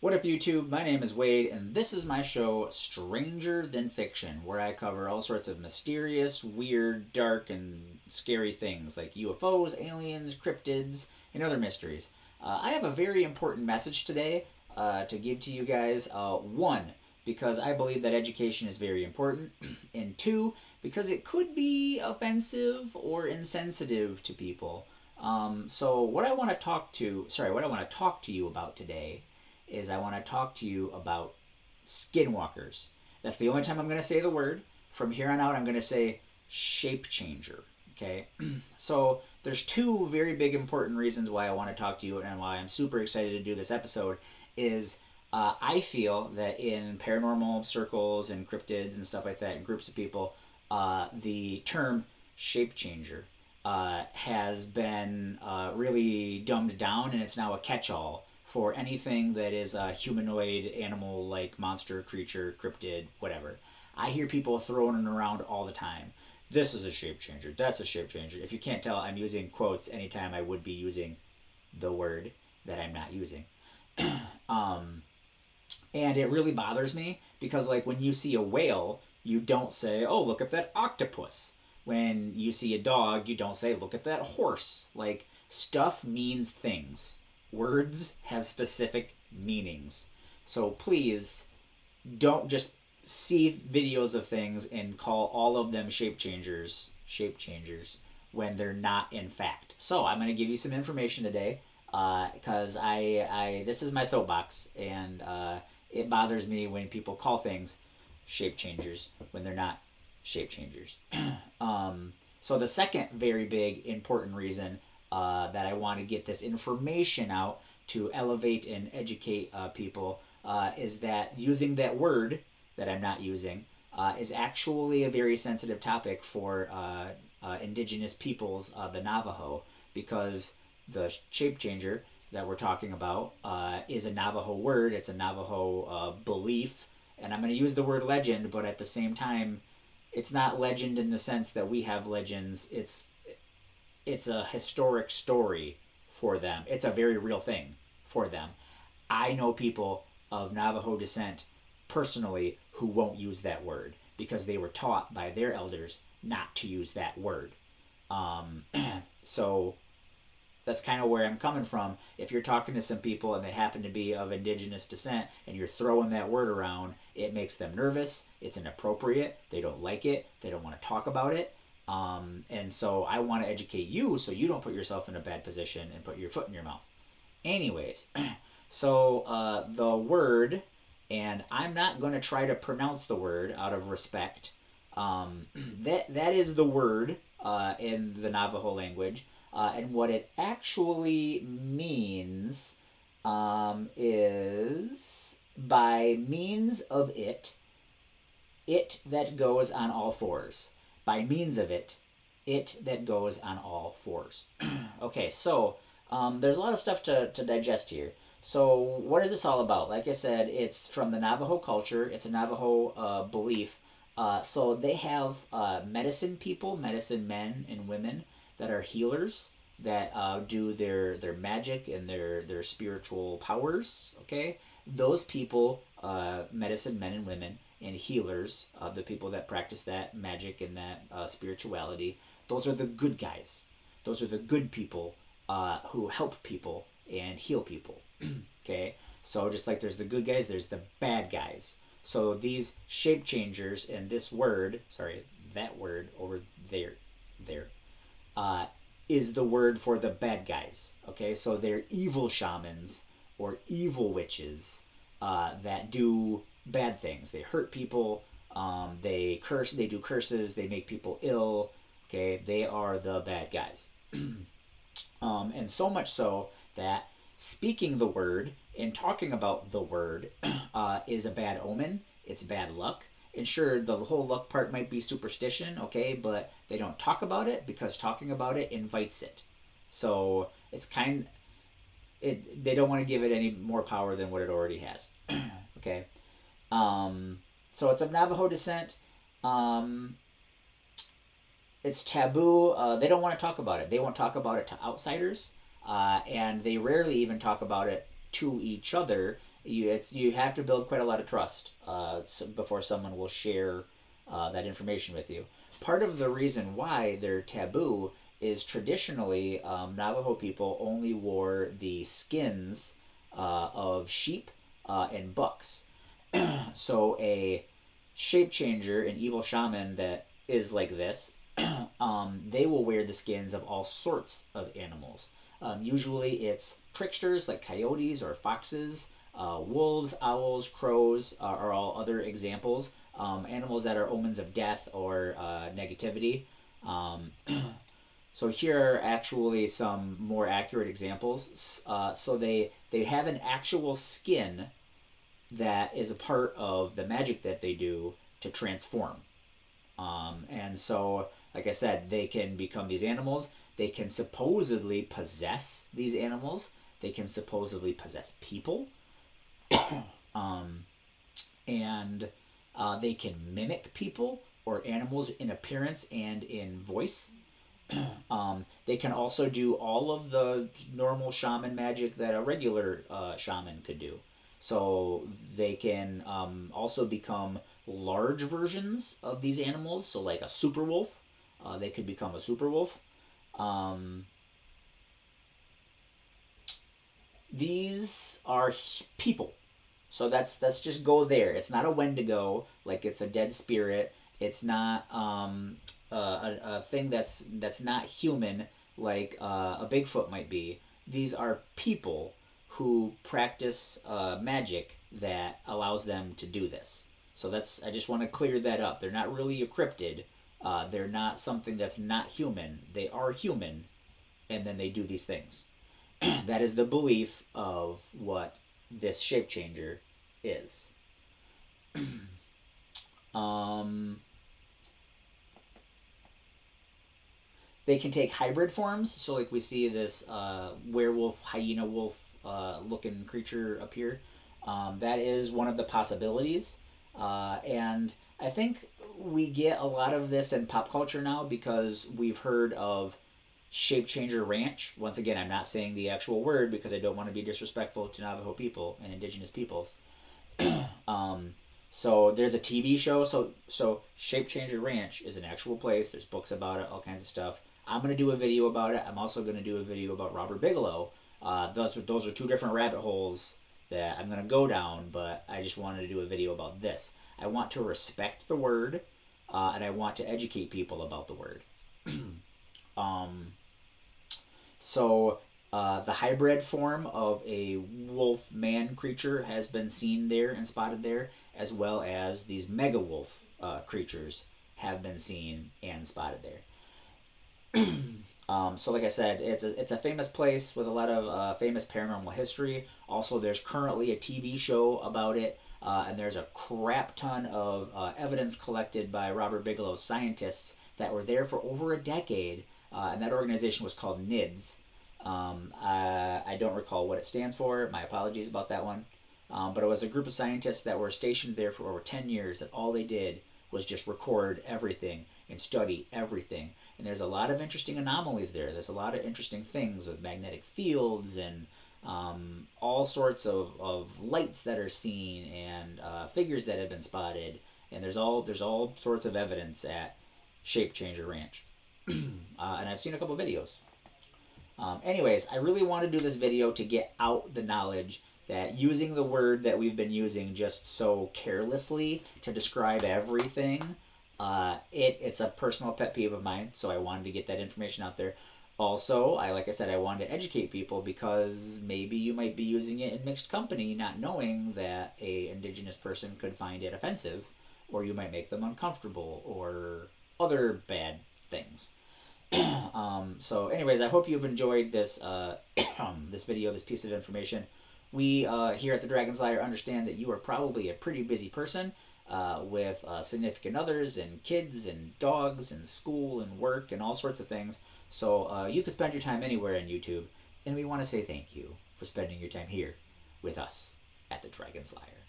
What up, YouTube? My name is Wade, and this is my show, Stranger Than Fiction, where I cover all sorts of mysterious, weird, dark, and scary things like UFOs, aliens, cryptids, and other mysteries. I have a very important message today to give to you guys. One, because I believe that education is very important, and two, because it could be offensive or insensitive to people. So what I want to talk to you about today is I want to talk to you about skinwalkers. That's the only time I'm going to say the word. From here on out, I'm going to say shape changer. Okay? So there's two very big important reasons why I want to talk to you and why I'm super excited to do this episode is I feel that in paranormal circles and cryptids and stuff like that, and groups of people, the term shape changer has been really dumbed down, and it's now a catch-all for anything that is a humanoid, animal-like monster, creature, cryptid, whatever. I hear people throwing it around all the time. This is a shape changer. That's a shape changer. If you can't tell, I'm using quotes anytime I would be using the word that I'm not using. um, and it really bothers me because, like, when you see a whale, you don't say, "Oh, look at that octopus." When you see a dog, you don't say, "Look at that horse." Like, stuff means things. Words have specific meanings. So please don't just see videos of things and call all of them shape changers when they're not in fact. So I'm going to give you some information today because I this is my soapbox, and it bothers me when people call things shape changers when they're not shape changers. So the second very big important reason that I want to get this information out to elevate and educate people is that using that word that I'm not using is actually a very sensitive topic for indigenous peoples, the Navajo, because the shape changer that we're talking about is a Navajo word. It's a Navajo belief, and I'm going to use the word legend, but at the same time, it's not legend in the sense that we have legends. It's a historic story for them. It's a very real thing for them. I know people of Navajo descent personally who won't use that word because they were taught by their elders not to use that word. So that's kind of where I'm coming from. If you're talking to some people and they happen to be of indigenous descent and you're throwing that word around, it makes them nervous. It's inappropriate. They don't like it. They don't want to talk about it. And so I want to educate you so you don't put yourself in a bad position and put your foot in your mouth. Anyways, so the word, and I'm not going to try to pronounce the word out of respect. That is the word in the Navajo language. And what it actually means is by means of it that goes on all fours. By means of it that goes on all fours. Okay, so there's a lot of stuff to digest here. So what is this all about? Like I said, it's from the Navajo culture. It's a Navajo belief. So they have medicine people, medicine men and women that are healers that do their magic and their spiritual powers. Okay, those people, medicine men and women and healers, the people that practice that magic and that spirituality, those are the good guys. Those are the good people who help people and heal people. Okay, so just like there's the good guys, there's the bad guys. So these shape changers and this word, sorry, that word over there, is the word for the bad guys. Okay, so they're evil shamans or evil witches that do bad things. They hurt people. They curse. They do curses. They make people ill. Okay, they are the bad guys. And so much so that speaking the word and talking about the word is a bad omen. It's bad luck. And sure, the whole luck part might be superstition, okay, but they don't talk about it because talking about it invites it. So it's they don't want to give it any more power than what it already has. Okay. So it's of Navajo descent. It's taboo. They don't want to talk about it. They won't talk about it to outsiders, and they rarely even talk about it to each other You have to build quite a lot of trust before someone will share that information with you. Part of the reason why they're taboo is traditionally Navajo people only wore the skins of sheep and bucks. So a shape changer, an evil shaman that is like this, they will wear the skins of all sorts of animals. Usually it's tricksters like coyotes or foxes, wolves, owls, crows are all other examples. Animals that are omens of death or negativity. Um, so here are actually some more accurate examples. So they have an actual skin that is a part of the magic that they do to transform. And so, like I said, they can become these animals. They can supposedly possess these animals. They can supposedly possess people. um, and they can mimic people or animals in appearance and in voice. They can also do all of the normal shaman magic that a regular shaman could do. So they can also become large versions of these animals. So like a super wolf, they could become a super wolf. Um, these are people. So that's just go there. It's not a Wendigo, like it's a dead spirit. It's not a thing that's not human, like a Bigfoot might be. These are people who practice magic that allows them to do this. So that's I just want to clear that up. They're not really a cryptid. They're not something that's not human. They are human, and then they do these things. That is the belief of what this shape changer is. um, they can take hybrid forms. So, like we see this werewolf, hyena wolf looking creature up here. That is one of the possibilities. And I think we get a lot of this in pop culture now because we've heard of Shape Changer Ranch. Once again, I'm not saying the actual word because I don't want to be disrespectful to Navajo people and indigenous peoples. um, so there's a TV show. So Shape Changer Ranch is an actual place. There's books about it, all kinds of stuff. I'm gonna do a video about it. I'm also gonna do a video about Robert Bigelow. Those are two different rabbit holes that I'm gonna go down. But I just wanted to do a video about this. I want to respect the word, and I want to educate people about the word. um, so the hybrid form of a wolf man creature has been seen there and spotted there, as well as these mega wolf creatures have been seen and spotted there. So like I said, it's a famous place with a lot of famous paranormal history. Also, there's currently a TV show about it, and there's a crap ton of evidence collected by Robert Bigelow's scientists that were there for over a decade, and that organization was called NIDS. I don't recall what it stands for. My apologies about that one. But it was a group of scientists that were stationed there for over 10 years that all they did was just record everything and study everything. And there's a lot of interesting anomalies there. There's a lot of interesting things with magnetic fields and all sorts of lights that are seen and figures that have been spotted. And there's all sorts of evidence at Shape Changer Ranch. And I've seen a couple videos. Anyways, I really want to do this video to get out the knowledge that using the word that we've been using just so carelessly to describe everything, it's a personal pet peeve of mine, so I wanted to get that information out there. Also, like I said, I wanted to educate people because maybe you might be using it in mixed company, not knowing that a indigenous person could find it offensive, or you might make them uncomfortable, or other bad things. So anyways, I hope you've enjoyed this this video, this piece of information. We here at the Dragon's Lair understand that you are probably a pretty busy person with significant others and kids and dogs and school and work and all sorts of things. So you could spend your time anywhere on YouTube, and we want to say thank you for spending your time here with us at the Dragon's Lair.